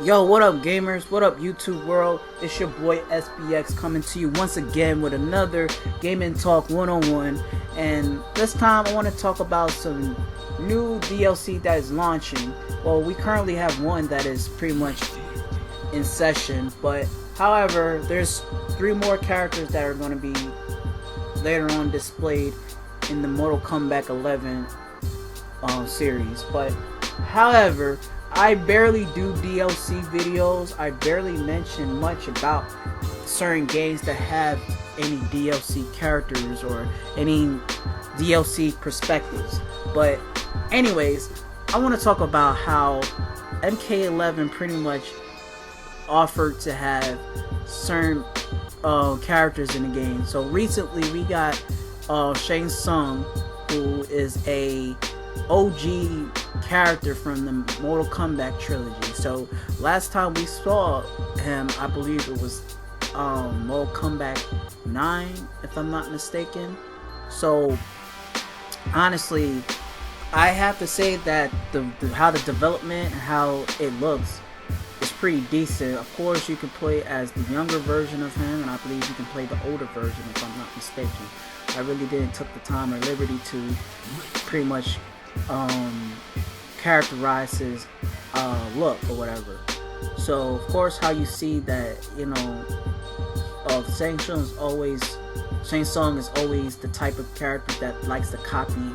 Yo, what up gamers? What up YouTube world? It's your boy SBX coming to you once again with another Gaming Talk 101. And this time I want to talk about some new DLC that is launching. Well, we currently have one that is pretty much in session, but however, there's 3 more characters that are going to be later on displayed in the Mortal Kombat 11 series. But however, I barely do DLC videos. I barely mention much about certain games that have any DLC characters or any DLC perspectives. But anyways, I want to talk about how MK11 pretty much offered to have certain characters in the game. So recently we got Shang Tsung, who is a OG character from the Mortal Kombat trilogy. So last time we saw him, I believe it was Mortal Kombat 9, if I'm not mistaken. So honestly, I have to say that how the development and how it looks is pretty decent. Of course, you can play as the younger version of him, and I believe you can play the older version, if I'm not mistaken. I really didn't took the time or liberty to pretty much characterize his look or whatever. So of course, how you see that, you know, Shang Tsung is always the type of character that likes to copy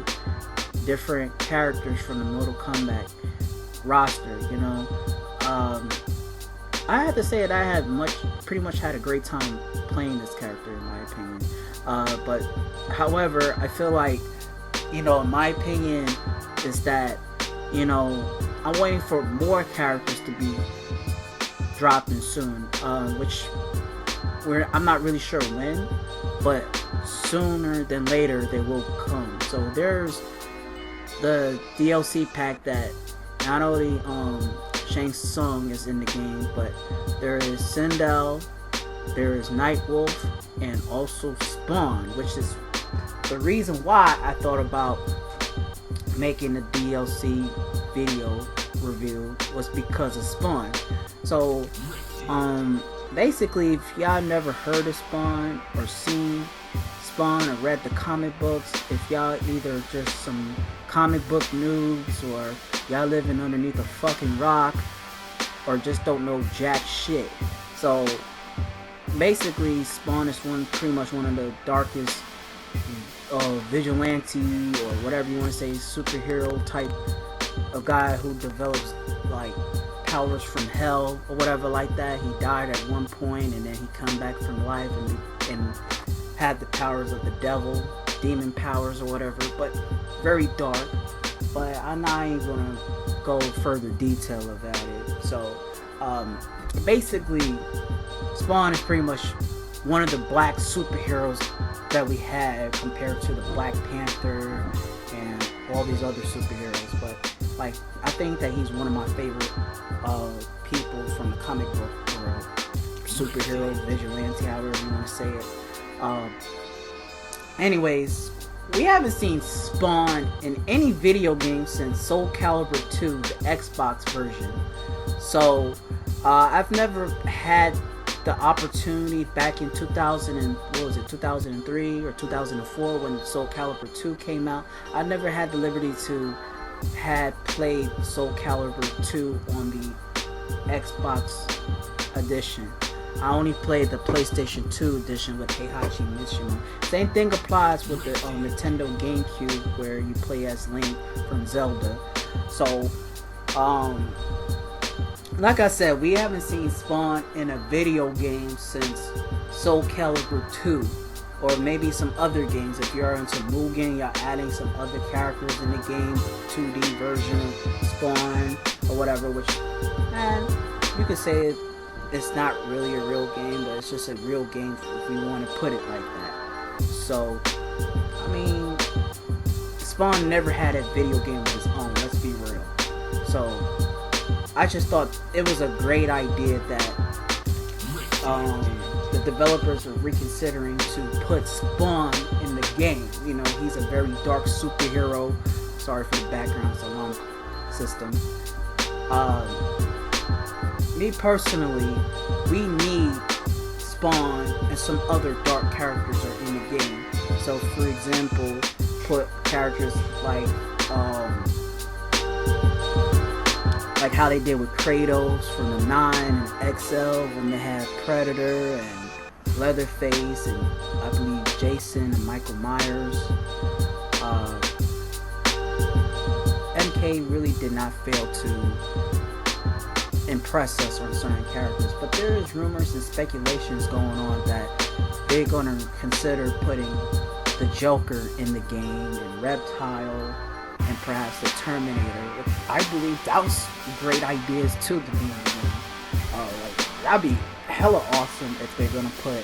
different characters from the Mortal Kombat roster. You know, I have to say that I had pretty much had a great time playing this character, in my opinion. But however, I feel like, you know, in my opinion, is that, you know, I'm waiting for more characters to be dropping soon, which I'm not really sure when, but sooner than later they will come. So there's the DLC pack that not only Shang Tsung is in the game, but there is Sindel, there is Nightwolf, and also Spawn, which is the reason why I thought about making the DLC video review, was because of Spawn. So basically, if y'all never heard of Spawn or seen Spawn or read the comic books, if y'all either just some comic book noobs or y'all living underneath a fucking rock or just don't know jack shit. So basically, Spawn is pretty much one of the darkest vigilante or whatever you want to say, superhero type of guy who develops like powers from hell or whatever like that. He died at one point and then he come back from life and had the powers of the devil, demon powers or whatever, but very dark. But I'm not even gonna go further detail about it. So basically, Spawn is pretty much one of the black superheroes that we have compared to the Black Panther and all these other superheroes. But like, I think that he's one of my favorite people from the comic book world. Superhero, vigilante, however you want to say it. Anyways, we haven't seen Spawn in any video game since Soul Calibur 2, the Xbox version. So I've never had the opportunity back in 2003 or 2004 when Soul Calibur 2 came out. I never had the liberty to had played Soul Calibur 2 on the Xbox edition. I only played the PlayStation 2 edition with Heihachi Mishima. Same thing applies with the Nintendo GameCube, where you play as Link from Zelda. So like I said, we haven't seen Spawn in a video game since Soul Calibur 2, or maybe some other games. If you're into Mugen, you're adding some other characters in the game, 2D version of Spawn or whatever, which, man, you could say it's not really a real game, but it's just a real game if you want to put it like that. So, I mean, Spawn never had a video game of his own, let's be real. So I just thought it was a great idea that the developers are reconsidering to put Spawn in the game. You know, he's a very dark superhero. Sorry for the background, it's a long system. me personally, we need Spawn and some other dark characters are in the game. So, for example, put characters like how they did with Kratos from the 9 and XL when they had Predator and Leatherface and I believe Jason and Michael Myers. MK really did not fail to impress us on certain characters, but there is rumors and speculations going on that they're going to consider putting the Joker in the game and Reptile and perhaps the Terminator. I believe that was great ideas too to be in the game. That'd be hella awesome if they're gonna put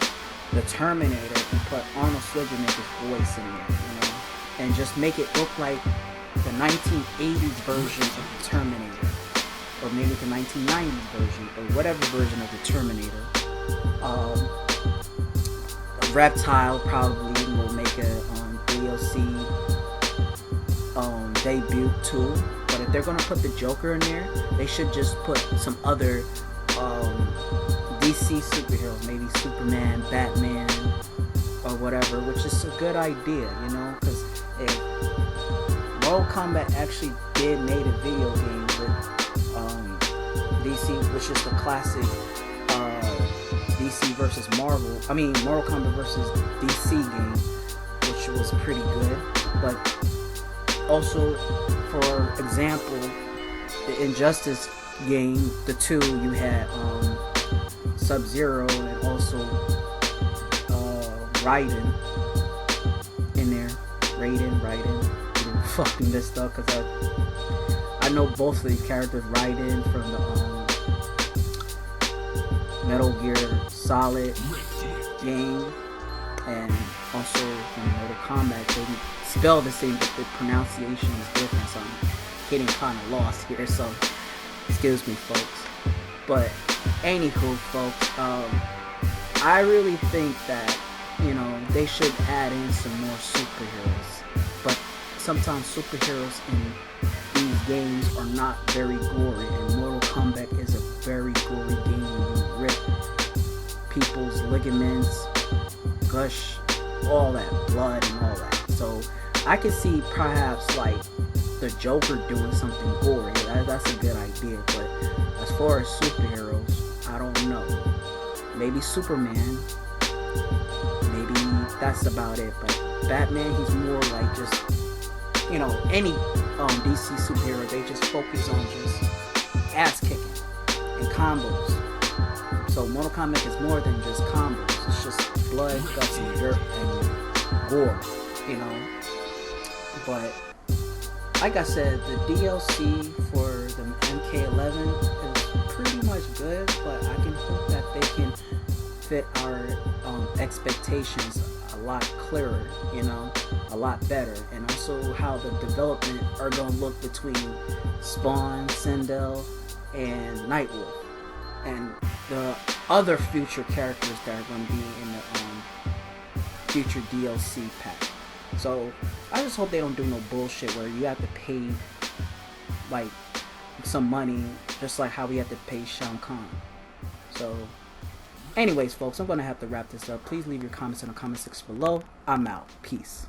the Terminator and put Arnold Schwarzenegger's voice in there, you know, and just make it look like the 1980s version of the Terminator, or maybe the 1990s version, or whatever version of the Terminator. A Reptile probably will make a DLC debut too, but if they're gonna put the Joker in there, they should just put some other DC superheroes, maybe Superman, Batman, or whatever, which is a good idea, you know, because if Mortal Kombat actually did made a video game with DC, which is the classic DC versus Marvel, Mortal Kombat versus DC game, which was pretty good, but also, for example, the Injustice game, the 2, you had Sub-Zero and also Raiden in there. Raiden. You fucking messed up because I know both of these characters. Raiden from the Metal Gear Solid game, and also from Mortal Kombat. They spell the same, but the pronunciation is different, so I'm getting kind of lost here, so excuse me, folks. But anywho, folks, I really think that, you know, they should add in some more superheroes, but sometimes superheroes in these games are not very gory, and Mortal Kombat is a very gory game when you rip people's ligaments, gush, all that blood and all that. So I can see perhaps like the Joker doing something gory. That's a good idea, but as far as superheroes, I don't know. Maybe Superman, maybe that's about it, but Batman, he's more like just, you know, any DC superhero, they just focus on just ass kicking and combos. So Mortal Kombat is more than just combos. It's just blood, guts, and dirt and gore, you know. But like I said, the DLC for the MK11 is pretty much good, but I can hope that they can fit our expectations a lot clearer, you know, a lot better, and also how the development are going to look between Spawn, Sindel, and Nightwolf, and the other future characters that are going to be in the future DLC pack. So I just hope they don't do no bullshit where you have to pay like some money, just like how we had to pay Shao Kahn. So anyways, folks, I'm going to have to wrap this up. Please leave your comments in the comment section below. I'm out. Peace.